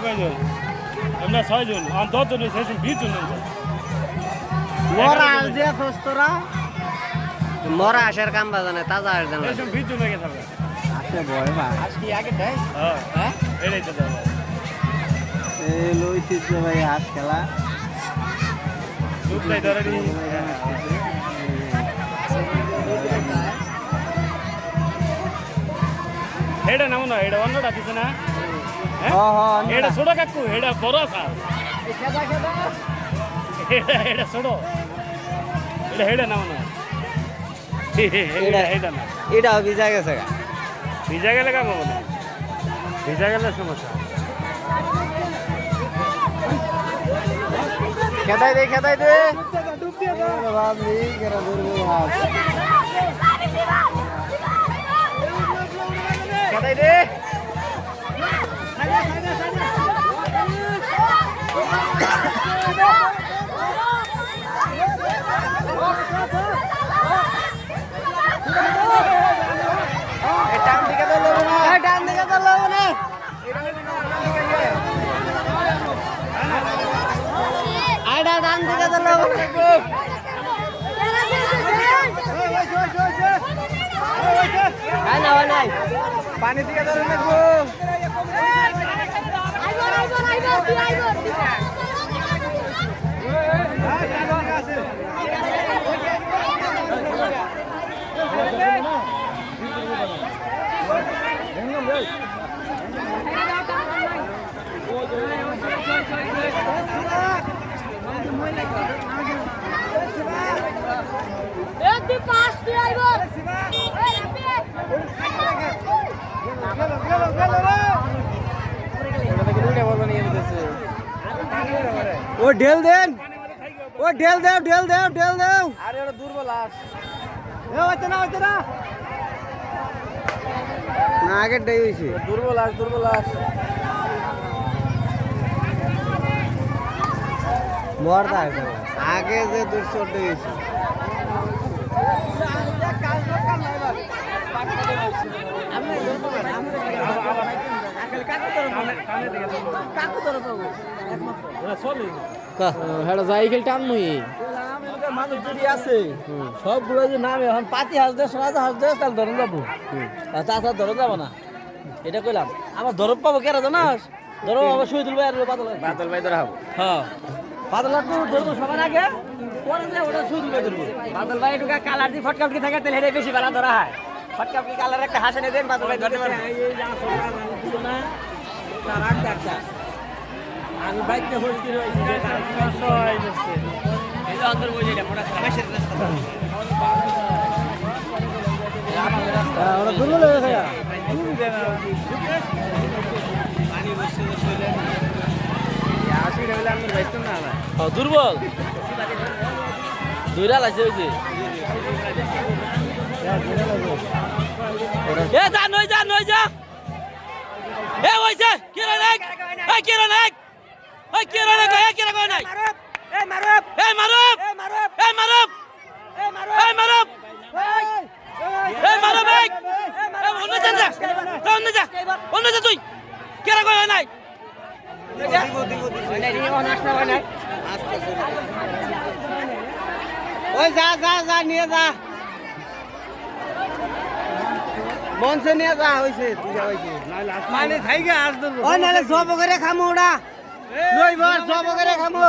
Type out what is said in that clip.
কয়জন আমরা 6 জন আর 10 জন হইছে 20 জন হইছে মরা আস দিয়া তোরা মরা আসার কাম বাজানে তাজা আর জানা 20 জন হয়ে গেছে আসে ভয় মা আজকে আগে দেয় হ্যাঁ এটাই তো দাও এই লইছিস যে ভাই হাত খেলা দুধটাই ধরে নি হেডা নাও না এটা অন্যটা দিছে না হ্যাঁ এটা ছোট কাকু এটা বড় আছে এটা ছোট এটা হেডা নাও না এটা না এটাও ভিজা গেছে গা ভিজা গেলে কাম হবে না ভিজা গেলে সমস্যা খেদাই দে খেদাই দে বাবরি কেরা ধরবে হাত খেদাই দে টান দিকে তো লব না টান দিকে তো লব না আইডা টান দিকে তো লব না নাই পানি দিকে ধরে নেবো ও ঢেল দেন ও ঢেল দেও ঢেল দেও ঢেল দেও আরে ওটা দুর্বল আস এ হইছে না না আগে দেই হইছে দুর্বল আস মরদা আগে যে দুর্চট হইছে সাইকেল টান মুই মানুষ যদি আছে সবগুলো যে নামে এখন পাতি হাঁস দেয় সোনাতে হাঁস দেয় তাহলে ধরন যাবো তাছাড়া ধরন যাবো না এটা কইলাম আমার ধরন পাবো কেরা জানাস ধরো আবার শুয়ে তুলবে আর বাদল ভাই ধরা হবো হ্যাঁ বাদল ধরবো সবার আগে পরে যে ওটা শুয়ে তুলবে ধরবো বাদল ভাই একটু কালার দিয়ে ফটকাপটি থাকে তাহলে হেরে বেশি বালা ধরা হয় ফটকাপটি কালার একটা হাসে নিয়ে দেন বাদল ভাই ধরতে পারবে আমি বাইকটা ভর্তি হয়েছি এই যে অন্তর বই যেটা মোটা সামাশের রাস্তা ওরা দুর্বল হয়ে গেছে পানি বসে শরীরে আসি রেগুলার আমরা বাইতো না দুর্বল দুইরা লাগছে ওই যে এ যা নই যা এ হইছে কি রে নাক এই কি রে নাক এই কি রে নাক এই কি রে কই নাই এই মারুপ এই মারুপ এই মারুপ এই মারুপ এই মারুপ এই অন্য যা তুই কি রে কই নাই ওই যা নিয়ে যা মনসে নিয়ে যা হইছে মানে থাইগা আস ধরবো ওই নালে সব করে খামো ওটা লইবার সব করে খামো